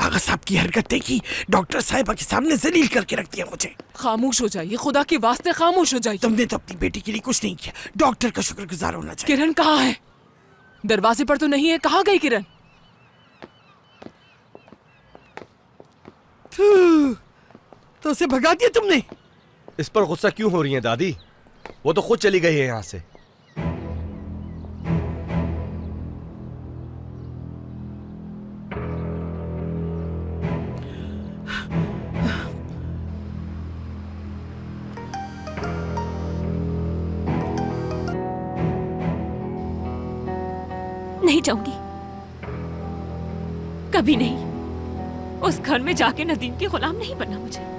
आगा साहब की हरकत देखी, डॉक्टर साहिबा के सामने जलील करके रख दिया मुझे। खामोश हो जाइए, खुदा के वास्ते खामोश हो जाइए। तुमने तो अपनी बेटी के लिए कुछ नहीं किया, डॉक्टर का शुक्रगुजार होना चाहिए। किरण कहाँ है? दरवाजे पर तो नहीं है, कहाँ गई किरण? तो उसे भगा दिया तुमने? इस पर गुस्सा क्यों हो रही है दादी? वो तो खुद चली गई है यहाँ से। नहीं जाऊंगी, कभी नहीं। उस घर में जाके नदीम के गुलाम नहीं बनना मुझे।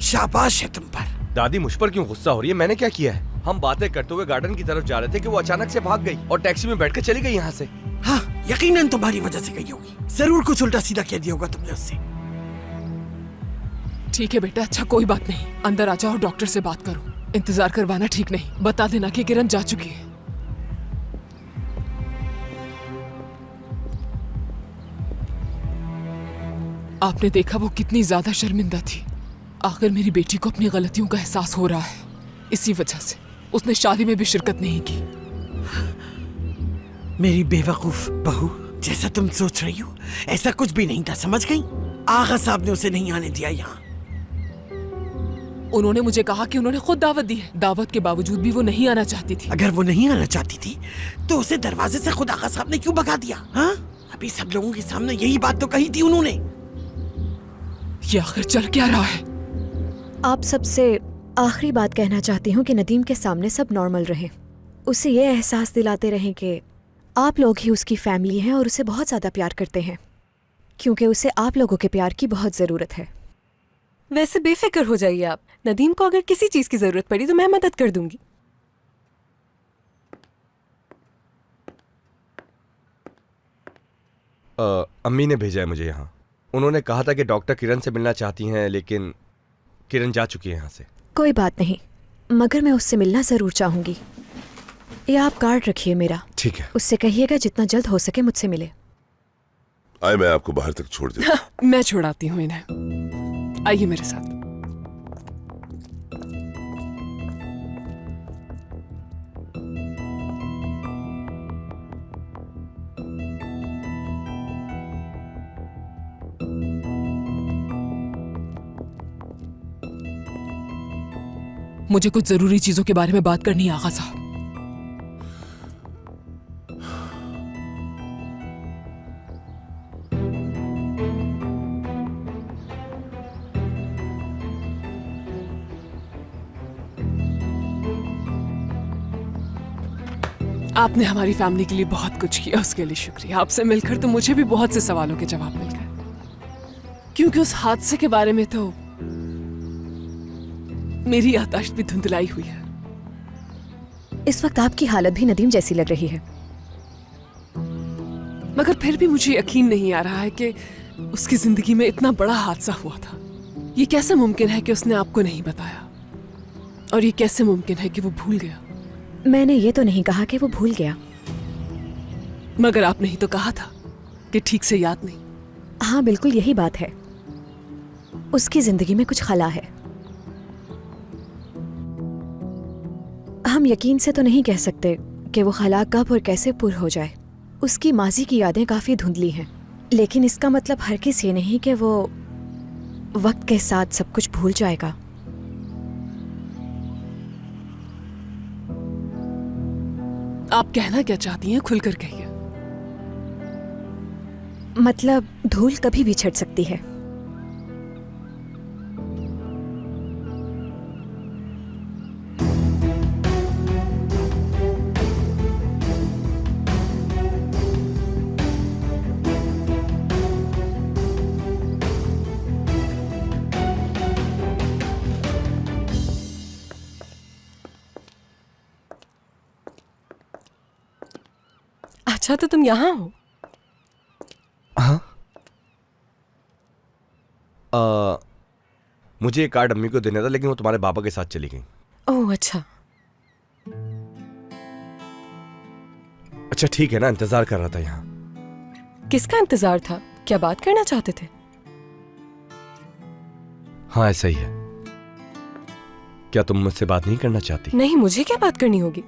शाबाश है तुम पर। दादी मुझ पर क्यों गुस्सा हो रही है? मैंने क्या किया है? हम बातें करते हुए गार्डन की तरफ जा रहे थे कि वो अचानक से भाग गई और टैक्सी में बैठकर चली गई यहाँ से। हाँ, यकीनन तुम्हारी वजह से गई होगी। जरूर कुछ उल्टा सीधा कह दिया होगा तुमने उससे। ठीक है बेटा, अच्छा कोई बात नहीं, अंदर आ जाओ और डॉक्टर से बात करो। इंतजार करवाना ठीक नहीं, बता देना कि किरण जा चुकी है। आपने देखा वो कितनी ज्यादा शर्मिंदा थी। आखिर मेरी बेटी को अपनी गलतियों का एहसास हो रहा है, इसी वजह से उसने शादी में भी शिरकत नहीं की। मेरी बेवकूफ बहू, जैसा तुम सोच रही हो ऐसा कुछ भी नहीं था, समझ गई? आगा साहब ने उसे नहीं आने दिया यहाँ। उन्होंने मुझे कहा कि उन्होंने खुद दावत दी है। दावत के बावजूद भी वो नहीं आना चाहती थी। अगर वो नहीं आना चाहती थी तो उसे दरवाजे से खुद आगा साहब ने क्यों भगा दिया? हाँ, अभी सब लोगों के सामने यही बात तो कही थी उन्होंने। ये आखिर चल क्या रहा है? आप सबसे आखिरी बात कहना चाहती हूँ कि नदीम के सामने सब नॉर्मल रहे। उसे ये एहसास दिलाते रहें कि आप लोग ही उसकी फैमिली हैं और उसे बहुत ज़्यादा प्यार करते हैं, क्योंकि उसे आप लोगों के प्यार की बहुत ज़रूरत है। वैसे बेफिक्र हो जाइए आप, नदीम को अगर किसी चीज़ की ज़रूरत पड़ी तो मैं मदद कर दूंगी। अम्मी ने भेजा है मुझे यहाँ। उन्होंने कहा था कि डॉक्टर किरण से मिलना चाहती हैं, लेकिन किरण जा चुकी है यहाँ से। कोई बात नहीं, मगर मैं उससे मिलना ज़रूर चाहूँगी। ये आप कार्ड रखिए मेरा। ठीक है। उससे कहिएगा जितना जल्द हो सके मुझसे मिले। आए, मैं आपको बाहर तक छोड़ देता हूं। मैं छुड़ाती हूँ इन्हें, आइए मेरे साथ। मुझे कुछ जरूरी चीजों के बारे में बात करनी है आगा साहब। आपने हमारी फैमिली के लिए बहुत कुछ किया, उसके लिए शुक्रिया। आपसे मिलकर तो मुझे भी बहुत से सवालों के जवाब मिल गए, क्योंकि उस हादसे के बारे में तो मेरी याददाश्त भी धुंधलाई हुई है। इस वक्त आपकी हालत भी नदीम जैसी लग रही है। मगर फिर भी मुझे यकीन नहीं आ रहा है कि उसकी जिंदगी में इतना बड़ा हादसा हुआ था। ये कैसे मुमकिन है कि उसने आपको नहीं बताया, और ये कैसे मुमकिन है कि वो भूल गया? मैंने ये तो नहीं कहा कि वो भूल गया। मगर आपने ही तो कहा था कि ठीक से याद नहीं। हाँ, बिल्कुल यही बात है। उसकी जिंदगी में कुछ खला है। हम यकीन से तो नहीं कह सकते कि वो खला कब और कैसे पूरी हो जाए। उसकी माजी की यादें काफी धुंधली हैं, लेकिन इसका मतलब हरगिज़ ये नहीं कि वो वक्त के साथ सब कुछ भूल जाएगा। आप कहना क्या चाहती हैं, खुलकर कहिए। मतलब धूल कभी भी छट सकती है। अच्छा, तो तुम यहाँ हो? हाँ। मुझे ये कार्ड अम्मी को देना था, लेकिन वो तुम्हारे पापा के साथ चली गई। ओह अच्छा। अच्छा ठीक है ना, इंतजार कर रहा था यहाँ। किसका इंतजार था? क्या बात करना चाहते थे? हाँ ऐसा ही है। क्या तुम मुझसे बात नहीं करना चाहती? नहीं, मुझे क्या बात करनी होगी?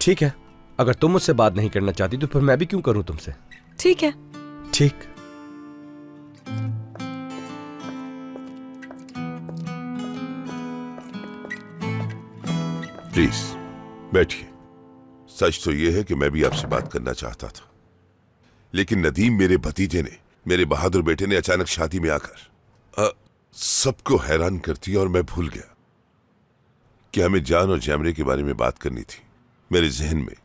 ठीक है, अगर तुम मुझसे बात नहीं करना चाहती तो फिर मैं भी क्यों करूं तुमसे? ठीक है। ठीक। प्लीज बैठिए। सच तो यह है कि मैं भी आपसे बात करना चाहता था, लेकिन नदीम मेरे भतीजे ने, मेरे बहादुर बेटे ने अचानक शादी में आकर सबको हैरान कर दिया और मैं भूल गया कि हमें जान और जैमरे के बारे में बात करनी थी। मेरे जहन में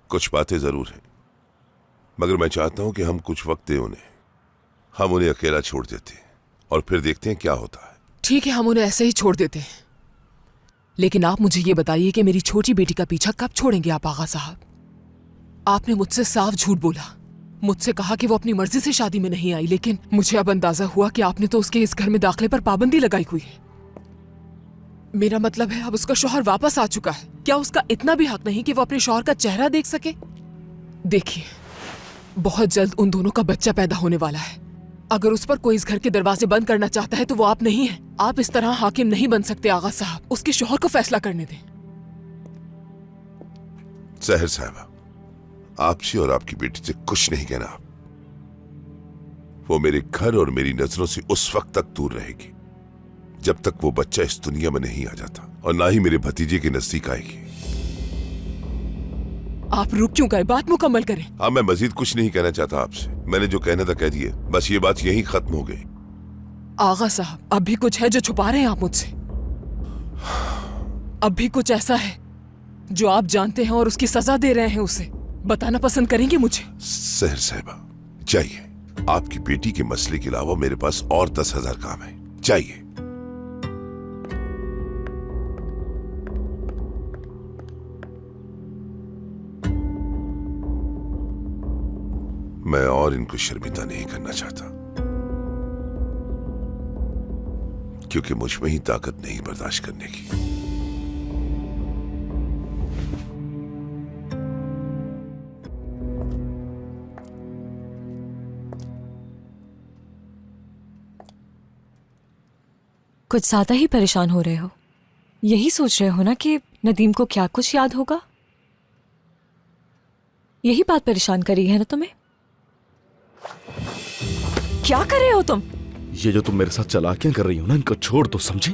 कुछ बातें जरूर हैं, मगर मैं चाहता हूं कि हम कुछ वक्त दें उन्हें। हम उन्हें अकेला छोड़ देते हैं और फिर देखते हैं क्या होता है। ठीक है, हम उन्हें ऐसे ही छोड़ देते हैं, लेकिन आप मुझे ये बताइए कि मेरी छोटी बेटी का पीछा कब छोड़ेंगे आप आगा साहब? आपने मुझसे साफ झूठ बोला, मुझसे कहा कि वो अपनी मर्जी से शादी में नहीं आई, लेकिन मुझे अब अंदाजा हुआ कि आपने तो उसके इस घर में दाखिले पर पाबंदी लगाई हुई है। मेरा मतलब है अब उसका शौहर वापस आ चुका है, क्या उसका इतना भी हक नहीं कि वो अपने शौहर का चेहरा देख सके? देखिए, बहुत जल्द उन दोनों का बच्चा पैदा होने वाला है। अगर उस पर कोई इस घर के दरवाजे बंद करना चाहता है तो वो आप नहीं हैं। आप इस तरह हाकिम नहीं बन सकते आगा साहब, उसके शौहर को फैसला करने दें। सहर साहबा, आपसे और आपकी बेटी से कुछ नहीं कहना। वो मेरे घर और मेरी नजरों से उस वक्त तक दूर रहेगी जब तक वो बच्चा इस दुनिया में नहीं आ जाता, और ना ही मेरे भतीजे के नजदीक आएगी। आप रुक क्यों गए? बात मुकम्मल करें। हाँ, मैं मजीद कुछ नहीं कहना चाहता आपसे। मैंने जो कहना था कह दिए, बस ये बात यहीं खत्म हो गई। आगा साहब, अब भी कुछ है जो छुपा रहे हैं आप मुझसे? अब भी कुछ ऐसा है जो आप जानते हैं और उसकी सजा दे रहे हैं उसे? बताना पसंद करेंगे मुझे? सहर साहबा, चाहिए। आपकी बेटी के मसले के अलावा मेरे पास और 10,000 काम है। चाहिए। मैं और इनको शर्मिंदा नहीं करना चाहता, क्योंकि मुझ में ही ताकत नहीं बर्दाश्त करने की। कुछ ज्यादा ही परेशान हो रहे हो। यही सोच रहे हो ना कि नदीम को क्या कुछ याद होगा? यही बात परेशान कर रही है ना तुम्हें? क्या कर रहे हो तुम? ये जो तुम मेरे साथ चालाकियां कर रही हो ना, इनको छोड़ दो, समझे?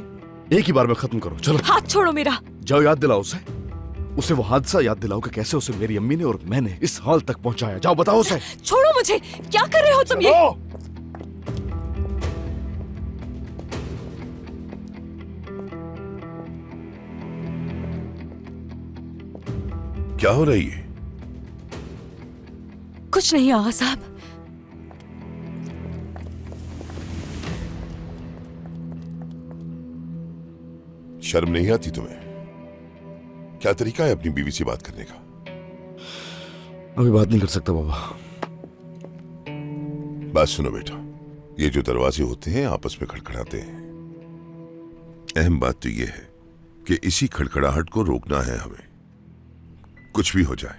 एक ही बार में खत्म करो। चलो हाथ छोड़ो मेरा। जाओ, याद दिलाओ उसे वो हादसा याद दिलाओ कि कैसे उसे मेरी अम्मी ने और मैंने इस हाल तक पहुंचाया। जाओ बताओ उसे। छोड़ो मुझे। क्या कर रहे हो तुम? ये क्या हो रही है? कुछ नहीं आगा साहब। शर्म नहीं आती तुम्हें? क्या तरीका है अपनी बीवी से बात करने का? अभी बात नहीं कर सकता बाबा। बात सुनो बेटा, ये जो दरवाजे होते हैं आपस में खड़खड़ाते हैं। अहम बात तो ये है कि इसी खड़खड़ाहट को रोकना है हमें। कुछ भी हो जाए,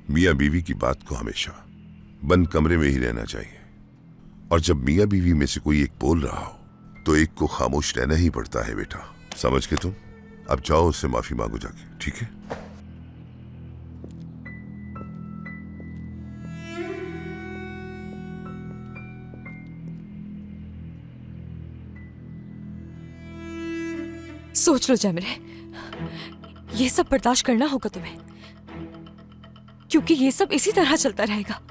मियां बीवी की बात को हमेशा बंद कमरे में ही रहना चाहिए, और जब मियां बीवी में से कोई एक बोल रहा हो तो एक को खामोश रहना ही पड़ता है बेटा। समझ के तुम अब जाओ, उससे माफी मांगो जाके, ठीक है? सोच लो जैमरे, ये सब बर्दाश्त करना होगा तुम्हें, क्योंकि ये सब इसी तरह चलता रहेगा।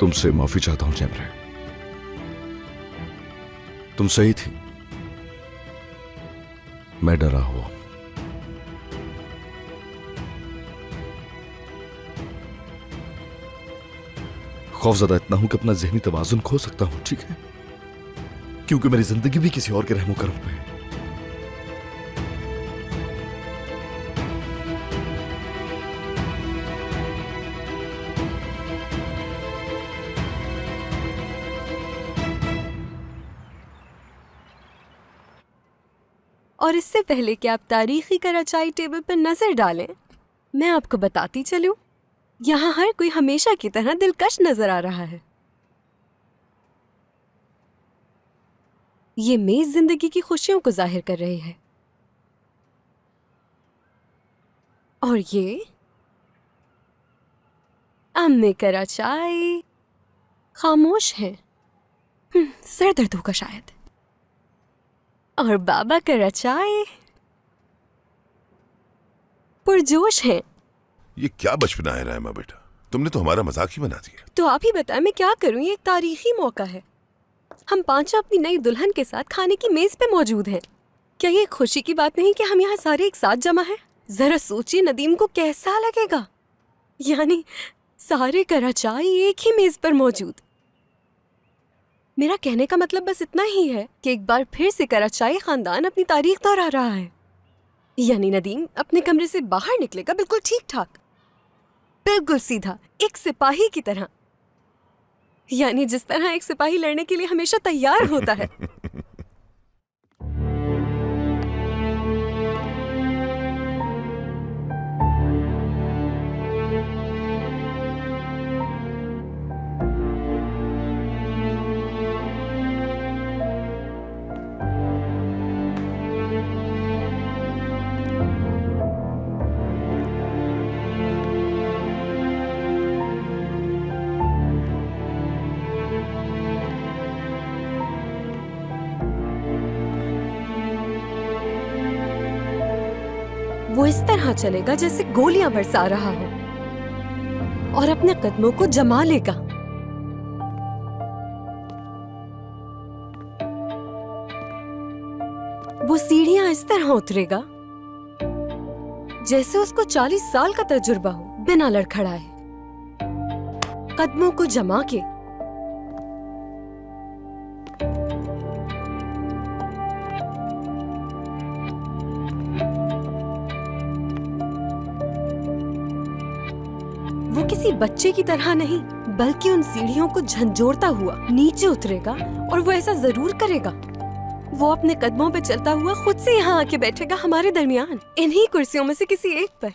तुमसे माफी चाहता हूं जैमरे, तुम सही थी, मैं डरा हुआ। खौफजदा इतना हूं कि अपना जहनी तवाजुन खो सकता हूं, ठीक है? क्योंकि मेरी जिंदगी भी किसी और के रहमो करम पे है। और इससे पहले कि आप तारीखी कराचाई टेबल पर नजर डालें, मैं आपको बताती चलूं, यहाँ हर कोई हमेशा की तरह दिलकश नजर आ रहा है। ये मेज जिंदगी की खुशियों को जाहिर कर रही है और ये अम्मे कराचाई खामोश हैं, सर दर्द होगा शायद। और बाबा कराचाई पुरजोश हैं। ये क्या बचपना है रहमा बेटा, तुमने तो हमारा मजाक ही बना दिया। तो आप ही बताएं मैं क्या करूं, ये एक तारीखी मौका है। हम पांचों अपनी नई दुल्हन के साथ खाने की मेज पे मौजूद हैं। क्या ये खुशी की बात नहीं कि हम यहाँ सारे एक साथ जमा हैं? जरा सोचिए नदीम को कैसा लगेगा, यानी सारे कराचाई एक ही मेज पर मौजूद। मेरा कहने का मतलब बस इतना ही है कि एक बार फिर से कराचाई खानदान अपनी तारीख दोहरा रहा है। यानी नदीम अपने कमरे से बाहर निकलेगा बिल्कुल ठीक ठाक, बिल्कुल सीधा, एक सिपाही की तरह। यानी जिस तरह एक सिपाही लड़ने के लिए हमेशा तैयार होता है। वो इस तरह चलेगा जैसे गोलियां बरसा रहा हो और अपने कदमों को जमा लेगा। वो सीढ़ियां इस तरह उतरेगा जैसे उसको 40 साल का तजुर्बा हो, बिना लड़खड़ाए, कदमों को जमा के। वो किसी बच्चे की तरह नहीं, बल्कि उन सीढ़ियों को झंझोड़ता हुआ नीचे उतरेगा। और वो ऐसा जरूर करेगा, वो अपने कदमों पे चलता हुआ खुद से यहाँ आके बैठेगा हमारे दरमियान, इन्हीं कुर्सियों में से किसी एक पर।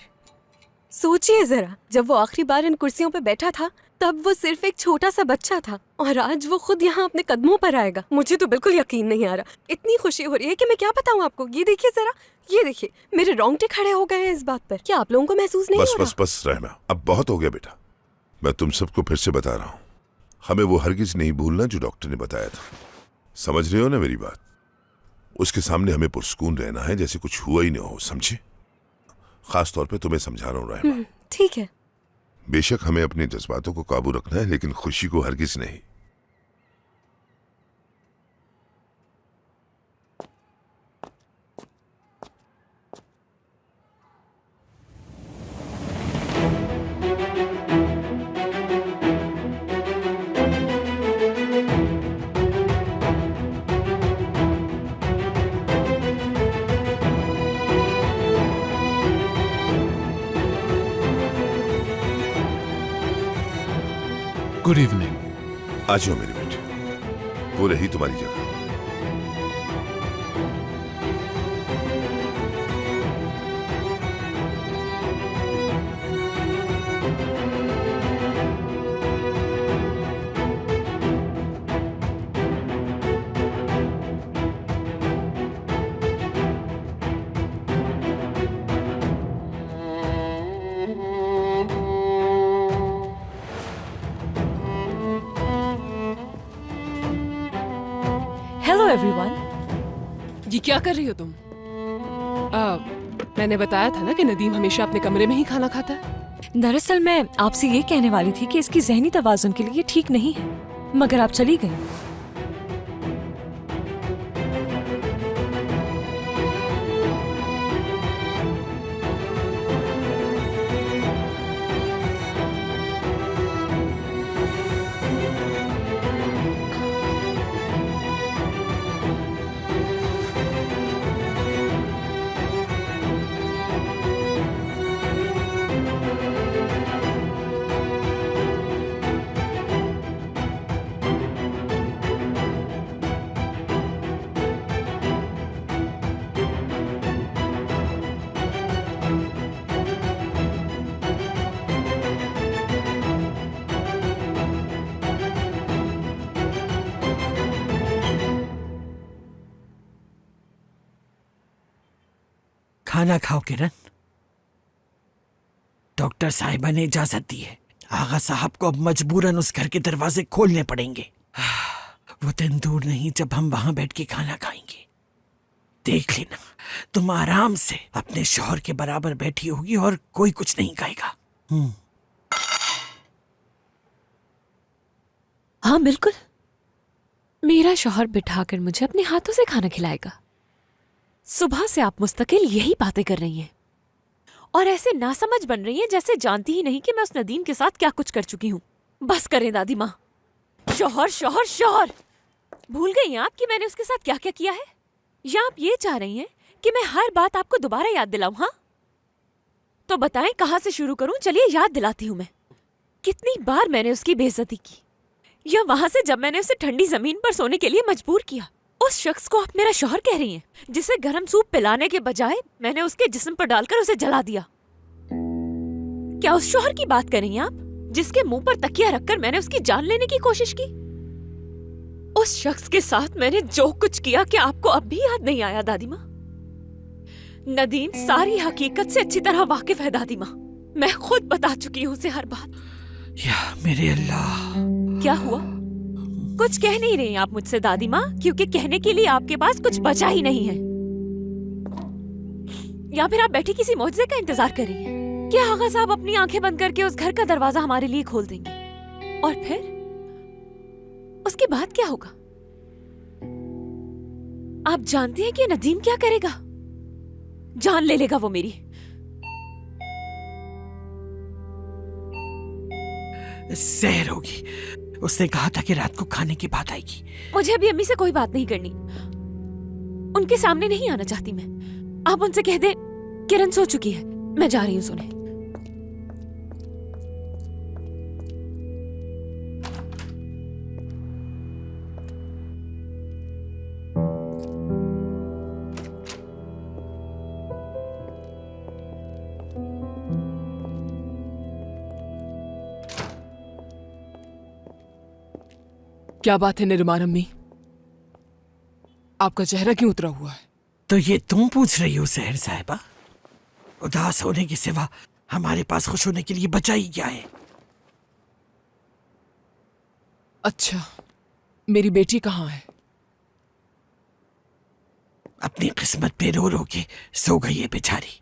सोचिए जरा, जब वो आखिरी बार इन कुर्सियों पे बैठा था तब वो सिर्फ एक छोटा सा बच्चा था, और आज वो खुद यहाँ अपने कदमों पर आएगा। मुझे तो बिल्कुल यकीन नहीं आ रहा, इतनी खुशी हो रही है कि मैं क्या बताऊँ आपको। ये देखिए जरा, ये देखिए, मेरे रोंगटे खड़े हो गए हैं इस बात पर। क्या आप लोगों को महसूस नहीं बस हो रहा? बस बस रहमा, अब बहुत हो गया बेटा। मैं तुम सबको फिर से बता रहा हूँ, हमें वो हरगिज नहीं भूलना जो डॉक्टर ने बताया था। समझ रहे हो ना मेरी बात? उसके सामने हमें पुरस्कून रहना है जैसे कुछ हुआ ही नहीं हो, समझे? खास तौर पे तुम्हें समझा रहा हूँ रहमा। ठीक है। बेशक हमें अपने जज्बातों को काबू रखना है, लेकिन खुशी को हरगिज नहीं। Good evening. आ जाओ मेरे बेटे, वो रही तुम्हारी जगह। Hello everyone. ये क्या कर रही हो तुम? मैंने बताया था ना कि नदीम हमेशा अपने कमरे में ही खाना खाता है। दरअसल मैं आपसे ये कहने वाली थी कि इसकी जहनी तवाजुन के लिए ठीक नहीं है, मगर आप चली गई। खाना खाओ किरण। डॉक्टर साहिबा ने इजाजत दी है। आगा साहब को अब मजबूरन उस घर के दरवाजे खोलने पड़ेंगे। वो दिन दूर नहीं जब हम वहां बैठ के खाना खाएंगे। देख लेना, तुम आराम से अपने शौहर के बराबर बैठी होगी और कोई कुछ नहीं कहेगा। हाँ बिल्कुल, मेरा शौहर बिठाकर मुझे अपने हाथों से खाना खिलाएगा। सुबह से आप मुस्तकिल यही बातें कर रही हैं और ऐसे नासमझ बन रही हैं जैसे जानती ही नहीं कि मैं उस नदीम के साथ क्या कुछ कर चुकी हूँ। बस करें दादी माँ। शौहर शौहर शौहर, भूल गई आप कि मैंने उसके साथ क्या क्या किया है? या आप ये चाह रही हैं कि मैं हर बात आपको दोबारा याद दिलाऊं? हाँ तो बताएं कहाँ से शुरू करूं? चलिए याद दिलाती हूँ मैं। कितनी बार मैंने उसकी बेइज्जती की, या वहां से जब मैंने उसे ठंडी जमीन पर सोने के लिए मजबूर किया। उस शख्स को आप मेरा शौहर कह रही हैं जिसे गर्म सूप पिलाने के बजाय मैंने उसके जिस्म पर डालकर उसे जला दिया। क्या उस शौहर की बात कर रही हैं आप जिसके मुंह पर तकिया रखकर मैंने उसकी जान लेने की कोशिश की? उस शख्स के साथ मैंने जो कुछ किया, क्या आपको अब भी याद नहीं आया दादी माँ? नदीम सारी हकीकत से अच्छी तरह वाकिफ है दादी माँ। मैं खुद बता चुकी हूँ उसे हर बात। या मेरे अल्लाह, क्या हुआ? कुछ कह नहीं रही आप मुझसे दादी माँ, क्योंकि कहने के लिए आपके पास कुछ बचा ही नहीं है। या फिर आप बैठी किसी मौजज़े का इंतजार कर रही हैं? क्या आगा साहब अपनी आंखें बंद करके उस घर का दरवाजा हमारे लिए खोल देंगे और फिर उसके बाद क्या होगा? आप जानती हैं कि नदीम क्या करेगा? जान ले लेगा वो मेरी। सहर होगी। उसने कहा था कि रात को खाने की बात आएगी। मुझे अभी अम्मी से कोई बात नहीं करनी, उनके सामने नहीं आना चाहती मैं। आप उनसे कह दें किरण सो चुकी है, मैं जा रही हूँ सोने। क्या बात है निर्माण अम्मी, आपका चेहरा क्यों उतरा हुआ है? तो ये तुम पूछ रही हो सहर साहिबा? उदास होने के सिवा हमारे पास खुश होने के लिए बचा ही क्या है? अच्छा, मेरी बेटी कहाँ है? अपनी किस्मत पे रो रो के सो गई है बेचारी।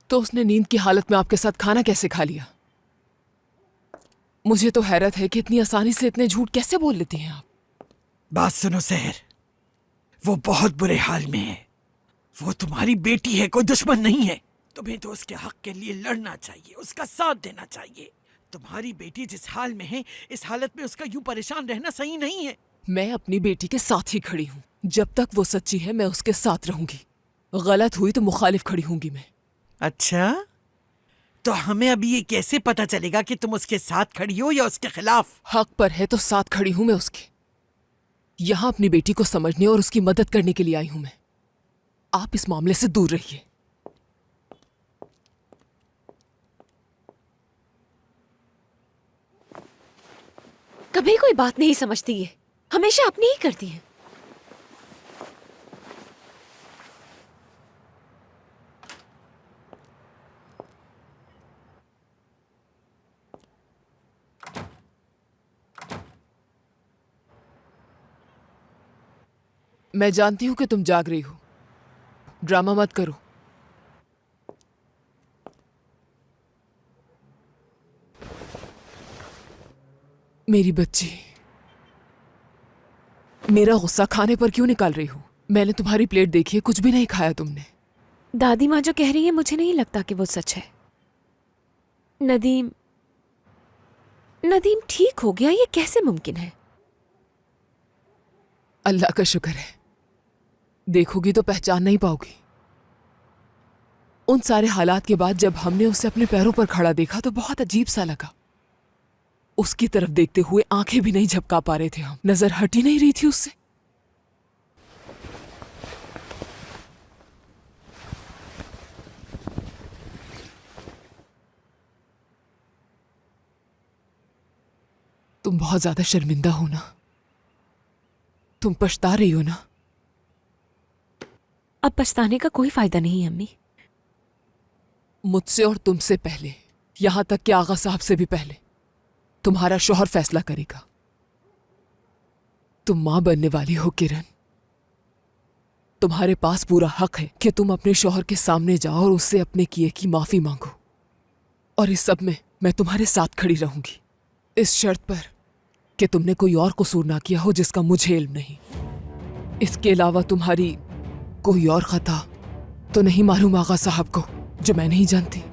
तो उसने नींद की हालत में आपके साथ खाना कैसे खा लिया? मुझे तो हैरत है कि इतनी आसानी से इतने झूठ कैसे बोल लेती हैं आप। बात सुनो सहर, वो बहुत बुरे हाल में है। वो तुम्हारी बेटी है, कोई दुश्मन नहीं है। तुम्हें तो उसके हक के लिए लड़ना चाहिए, उसका साथ देना चाहिए। तुम्हारी बेटी जिस हाल में है, इस हालत में उसका यूं परेशान रहना सही नहीं है। मैं अपनी बेटी के साथ ही खड़ी हूँ। जब तक वो सच्ची है मैं उसके साथ रहूंगी। गलत हुई तो मुखालिफ खड़ी होंगी मैं। अच्छा, तो हमें अभी ये कैसे पता चलेगा कि तुम उसके साथ खड़ी हो या उसके खिलाफ? हक पर है तो साथ खड़ी हूं मैं उसके। यहां अपनी बेटी को समझने और उसकी मदद करने के लिए आई हूं मैं। आप इस मामले से दूर रहिए। कभी कोई बात नहीं समझती है, हमेशा अपनी ही करती है। मैं जानती हूं कि तुम जाग रही हो। ड्रामा मत करो। मेरी बच्ची, मेरा गुस्सा खाने पर क्यों निकाल रही हो? मैंने तुम्हारी प्लेट देखी है, कुछ भी नहीं खाया तुमने। दादी माँ जो कह रही है मुझे नहीं लगता कि वो सच है। नदीम ठीक हो गया, ये कैसे मुमकिन है? अल्लाह का शुक्र है। देखोगी तो पहचान नहीं पाओगी। उन सारे हालात के बाद जब हमने उसे अपने पैरों पर खड़ा देखा तो बहुत अजीब सा लगा। उसकी तरफ देखते हुए आंखें भी नहीं झपका पा रहे थे हम। नजर हट ही नहीं रही थी उससे। तुम बहुत ज्यादा शर्मिंदा हो ना? तुम पछता रही हो ना? अब पछताने का कोई फायदा नहीं है अम्मी। मुझसे और तुमसे पहले, यहां तक कि आगा साहब से भी पहले, तुम्हारा शौहर फैसला करेगा। तुम मां बनने वाली हो किरण। तुम्हारे पास पूरा हक है कि तुम अपने शौहर के सामने जाओ और उससे अपने किए की माफी मांगो। और इस सब में मैं तुम्हारे साथ खड़ी रहूंगी, इस शर्त पर कि तुमने कोई और कसूर ना किया हो जिसका मुझे इल्म नहीं। इसके अलावा तुम्हारी कोई और खता तो नहीं मालूम आगा साहब को जो मैं नहीं जानती?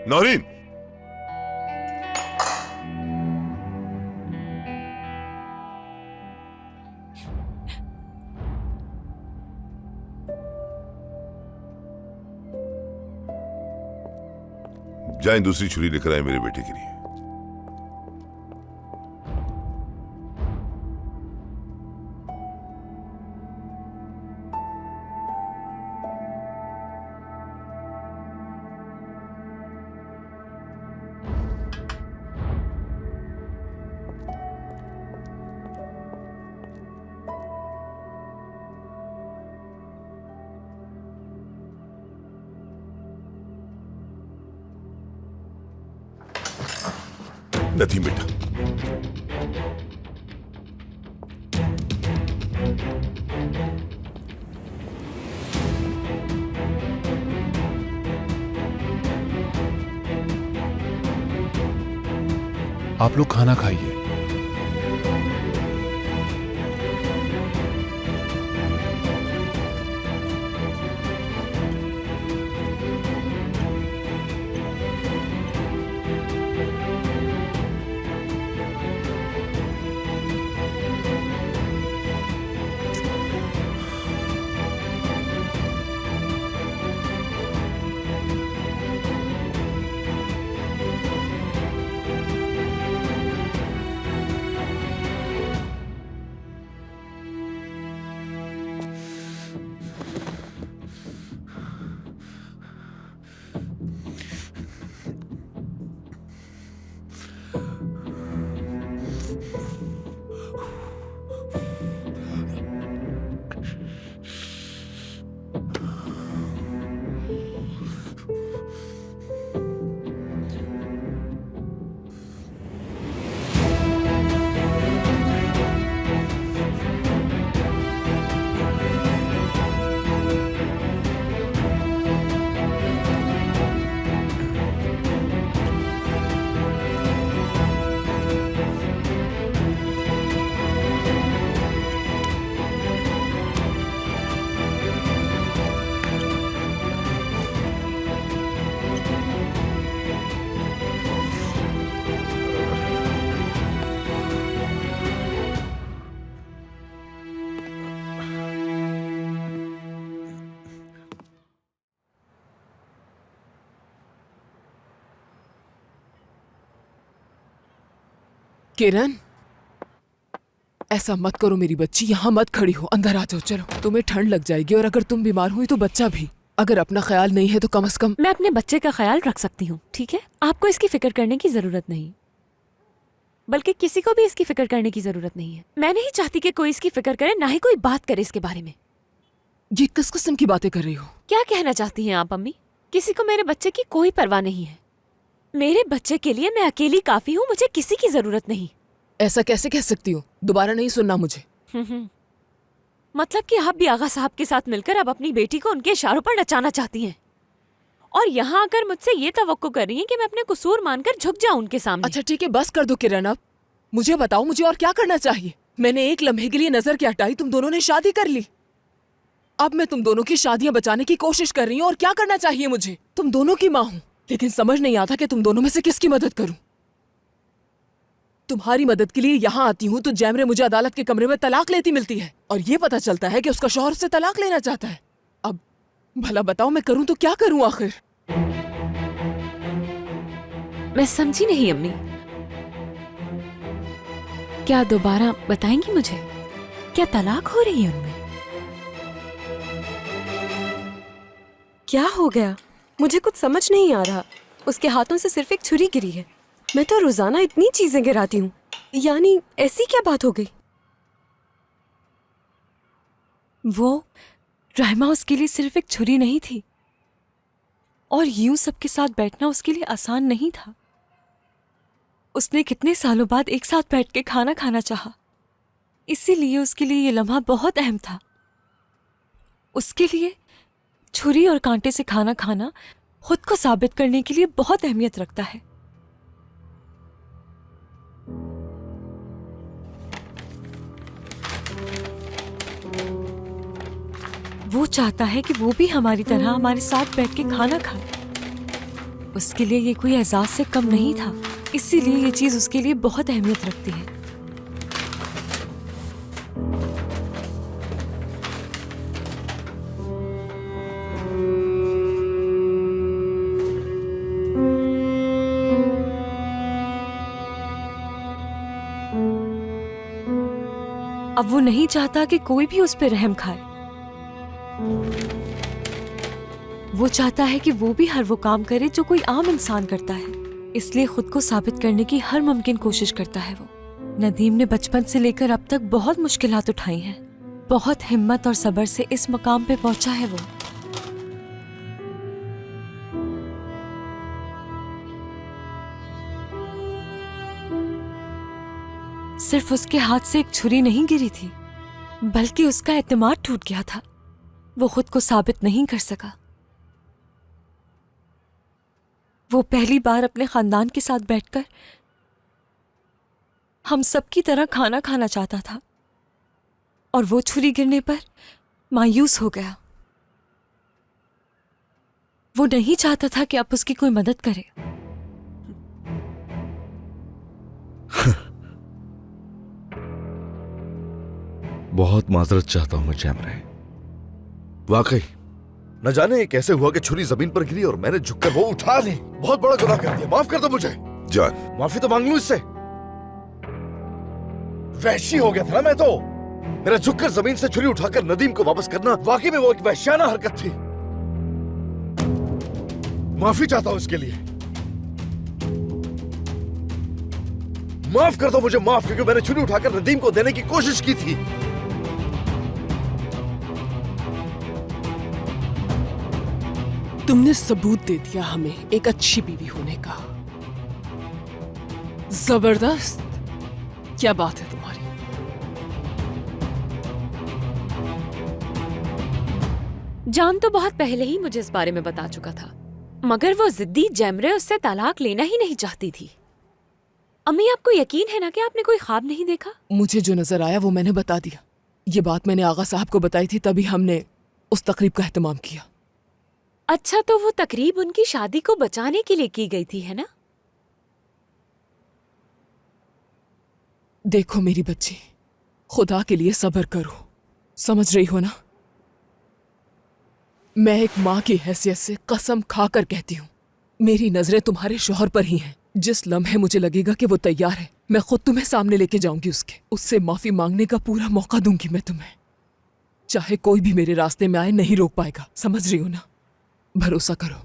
नौरीन, जाएं दूसरी छुरी लेकर आए मेरे बेटे के लिए। नदीम बेटा, आप लोग खाना खाइए। किरण, ऐसा मत करो मेरी बच्ची, यहाँ मत खड़ी हो, अंदर आ जाओ। चलो, तुम्हें ठंड लग जाएगी और अगर तुम बीमार हुई तो बच्चा भी। अगर अपना ख्याल नहीं है तो कम से कम। मैं अपने बच्चे का ख्याल रख सकती हूँ, ठीक है? आपको इसकी फिक्र करने की जरूरत नहीं, बल्कि किसी को भी इसकी फिक्र करने की जरूरत नहीं है। मैं नहीं चाहती कि कोई इसकी फिक्र करे, ना ही कोई बात करे इसके बारे में। ये किस किस्म की बातें कर रही हो? क्या कहना चाहती हैं आप अम्मी? किसी को मेरे बच्चे की कोई परवाह नहीं है। मेरे बच्चे के लिए मैं अकेली काफी हूँ, मुझे किसी की जरूरत नहीं। ऐसा कैसे कह सकती हो? दोबारा नहीं सुनना मुझे। मतलब कि आप भी आगा साहब के साथ मिलकर अब अपनी बेटी को उनके इशारों पर नचाना चाहती हैं, और यहाँ आकर मुझसे ये तवक्को कर रही हैं कि मैं अपने कसूर मानकर झुक जाऊं उनके सामने। अच्छा ठीक है, बस कर दो किरण। अब मुझे बताओ, मुझे और क्या करना चाहिए? मैंने एक लम्हे के लिए नजर क्या हटाई, तुम दोनों ने शादी कर ली। अब मैं तुम दोनों की शादियां बचाने की कोशिश कर रही हूँ, और क्या करना चाहिए मुझे? तुम दोनों की माँ हूं, लेकिन समझ नहीं आता कि तुम दोनों में से किसकी मदद करूं। तुम्हारी मदद के लिए यहाँ आती हूँ तो जैमरे मुझे अदालत के कमरे में तलाक लेती मिलती है, और ये पता चलता है कि उसका शौहर उससे तलाक लेना चाहता है। अब भला बताओ मैं करूँ तो क्या करूँ आखिर? मैं समझी नहीं अम्मी, क्या दोबारा बताएंगी मुझे? क्या तलाक हो रही है उनमें? क्या हो गया? मुझे कुछ समझ नहीं आ रहा। उसके हाथों से सिर्फ एक छुरी गिरी है। मैं तो रोजाना इतनी चीजें गिराती हूँ, यानी ऐसी क्या बात हो गई? वो रहमा उसके लिए सिर्फ एक छुरी नहीं थी, और यूं सबके साथ बैठना उसके लिए आसान नहीं था। उसने कितने सालों बाद एक साथ बैठ के खाना खाना चाहा, इसीलिए उसके लिए ये लम्हा बहुत अहम था। उसके लिए छुरी और कांटे से खाना खाना खुद को साबित करने के लिए बहुत अहमियत रखता है। वो चाहता है कि वो भी हमारी तरह हमारे साथ बैठ के खाना खाए। उसके लिए ये कोई एहसास से कम नहीं था, इसीलिए ये चीज उसके लिए बहुत अहमियत रखती है। अब वो नहीं चाहता कि कोई भी उस पर रहम खाए। वो चाहता है कि वो भी हर वो काम करे जो कोई आम इंसान करता है, इसलिए खुद को साबित करने की हर मुमकिन कोशिश करता है वो। नदीम ने बचपन से लेकर अब तक बहुत मुश्किलात उठाई हैं, बहुत हिम्मत और सब्र से इस मकाम पे पहुंचा है वो। सिर्फ उसके हाथ से एक छुरी नहीं गिरी थी, बल्कि उसका एतमाद टूट गया था। वो खुद को साबित नहीं कर सका। वो पहली बार अपने खानदान के साथ बैठकर हम सबकी तरह खाना खाना चाहता था, और वो छुरी गिरने पर मायूस हो गया। वो नहीं चाहता था कि आप उसकी कोई मदद करे। बहुत माजरत चाहता हूं मैं जैमरे। वाकई न जाने ये कैसे हुआ कि छुरी जमीन पर गिरी और मैंने झुककर वो उठा ली। बहुत बड़ा गुनाह कर दिया, माफ कर दो मुझे। जान, माफी तो मांग लूं इससे। वहशी हो गया था ना मैं तो। मेरा झुककर जमीन से छुरी उठाकर नदीम को वापस करना वाकई में वो एक वहशियाना हरकत थी। माफी चाहता हूं इसके लिए। माफ कर दो मुझे, माफ, क्योंकि मैंने छुरी उठाकर नदीम को देने की कोशिश की थी। तुमने सबूत दे दिया हमें एक अच्छी बीवी होने का। जबरदस्त, क्या बात है तुम्हारी। जान तो बहुत पहले ही मुझे इस बारे में बता चुका था, मगर वो जिद्दी जैमरे उससे तलाक लेना ही नहीं चाहती थी। अम्मी, आपको यकीन है ना कि आपने कोई ख्वाब नहीं देखा? मुझे जो नजर आया वो मैंने बता दिया। ये बात मैंने आगा साहब को बताई थी, तभी हमने उस तकरीब का एहतमाम किया। अच्छा, तो वो तकरीब उनकी शादी को बचाने के लिए की गई थी, है ना? देखो मेरी बच्ची, खुदा के लिए सब्र करो, समझ रही हो ना? मैं एक माँ की हैसियत से कसम खाकर कहती हूँ, मेरी नजरें तुम्हारे शौहर पर ही हैं। जिस लम्हे मुझे लगेगा कि वो तैयार है, मैं खुद तुम्हें सामने लेके जाऊंगी उससे माफी मांगने का पूरा मौका दूंगी मैं तुम्हें। चाहे कोई भी मेरे रास्ते में आए, नहीं रोक पाएगा। समझ रही हो ना? भरोसा करो।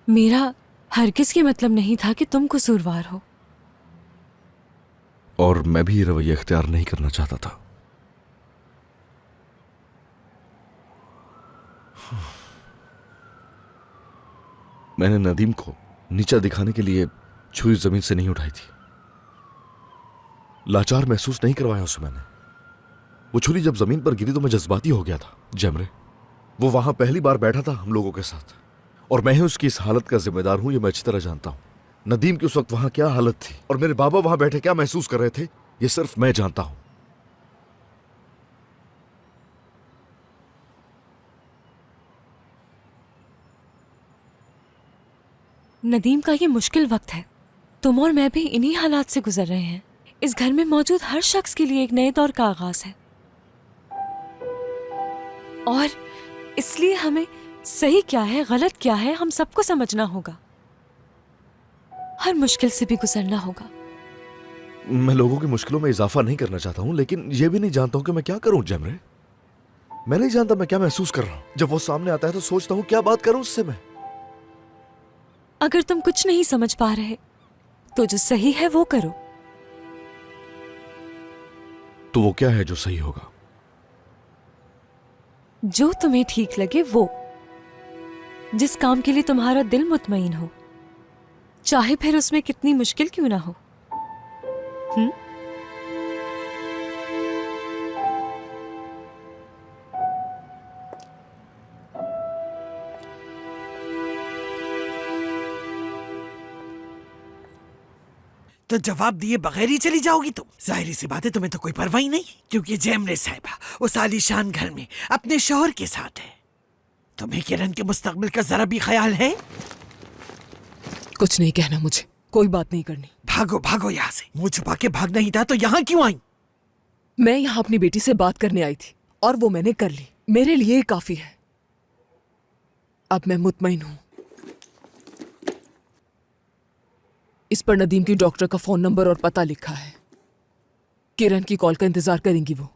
मेरा हरगिज के मतलब नहीं था कि तुम कसूरवार हो। और मैं भी ये रवैया इख्तियार नहीं करना चाहता था। मैंने नदीम को नीचा दिखाने के लिए छुरी जमीन से नहीं उठाई थी। लाचार महसूस नहीं करवाया उसे मैंने। वो छुरी जब जमीन पर गिरी तो मैं जज्बाती हो गया था जैमरे। वो वहां पहली बार बैठा था हम लोगों के साथ, और मैं ही उसकी इस हालत का जिम्मेदार हूं, ये मैं अच्छी तरह जानता हूं। नदीम की उस वक्त वहां क्या हालत थी और मेरे बाबा वहां बैठे क्या महसूस कर रहे थे, ये सिर्फ मैं जानता हूं। नदीम का ये मुश्किल वक्त है। तुम और मैं भी इन्हीं हालात से गुजर रहे हैं। इस घर में मौजूद हर शख्स के लिए एक नए दौर का आगाज है, और इसलिए हमें सही क्या है, गलत क्या है, हम सबको समझना होगा। हर मुश्किल से भी गुजरना होगा। मैं लोगों की मुश्किलों में इजाफा नहीं करना चाहता हूं, लेकिन यह भी नहीं जानता हूं कि मैं क्या करूं जैमरे। मैं नहीं जानता मैं क्या महसूस कर रहा हूं। जब वो सामने आता है तो सोचता हूं क्या बात करूं उससे मैं। अगर तुम कुछ नहीं समझ पा रहे तो जो सही है वो करो। तो वो क्या है जो सही होगा? जो तुम्हें ठीक लगे वो, जिस काम के लिए तुम्हारा दिल मुतमईन हो, चाहे फिर उसमें कितनी मुश्किल क्यों ना हो। तो जवाब दिए बगैर ही चली जाओगी तुम? जाहिर सी बात है तुम्हें तो कोई परवाह ही नहीं, क्योंकि जैमरे साहिबा उस आलीशान घर में अपने शौहर के साथ है। तुम्हें किरण के मुस्तकबिल का जरा भी ख्याल है? कुछ नहीं कहना मुझे, कोई बात नहीं करनी। भागो भागो यहाँ से। मुंह छुपा के भागना ही था तो यहाँ क्यों आई? मैं यहाँ अपनी बेटी से बात करने आई थी और वो मैंने कर ली। मेरे लिए काफी है। अब मैं मुतमईन हूं। इस पर नदीम की डॉक्टर का फोन नंबर और पता लिखा है। किरण की कॉल का इंतजार करेंगी वो।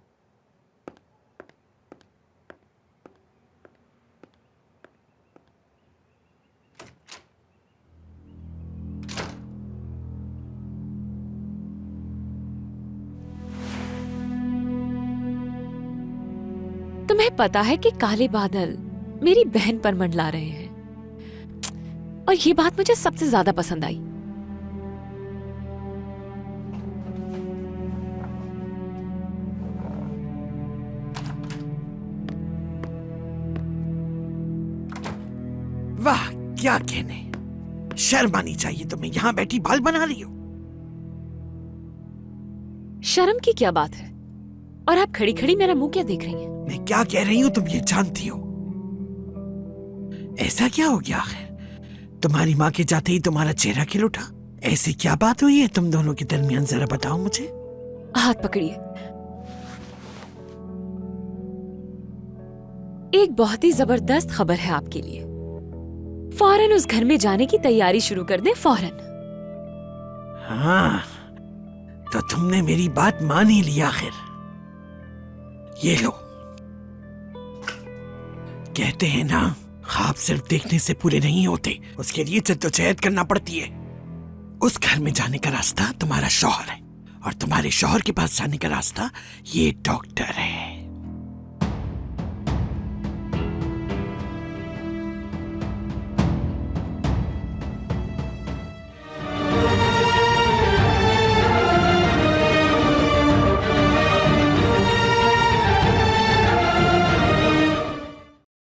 तुम्हें पता है कि काले बादल मेरी बहन पर मंडला रहे हैं, और ये बात मुझे सबसे ज्यादा पसंद आई। वाह क्या कहने, शर्म आनी चाहिए तुम्हें। यहाँ बैठी बाल बना रही हो। शर्म की क्या बात है? और आप खड़ी खड़ी मेरा मुंह क्या देख रही हैं? मैं क्या कह रही हूँ तुम ये जानती हो। ऐसा क्या हो गया आखिर? तुम्हारी माँ के जाते ही तुम्हारा चेहरा खिल उठा। ऐसी क्या बात हुई है तुम दोनों के दरमियान, जरा बताओ मुझे। हाथ पकड़िए। एक बहुत ही जबरदस्त खबर है आपके लिए। फौरन उस घर में जाने की तैयारी शुरू कर दे, फौरन। हाँ, तो तुमने मेरी बात मान ही ली आखिर। ये लो। कहते हैं ना, ख्वाब सिर्फ देखने से पूरे नहीं होते, उसके लिए जद्दोजहद करना पड़ती है। उस घर में जाने का रास्ता तुम्हारा शौहर है, और तुम्हारे शौहर के पास जाने का रास्ता ये डॉक्टर है।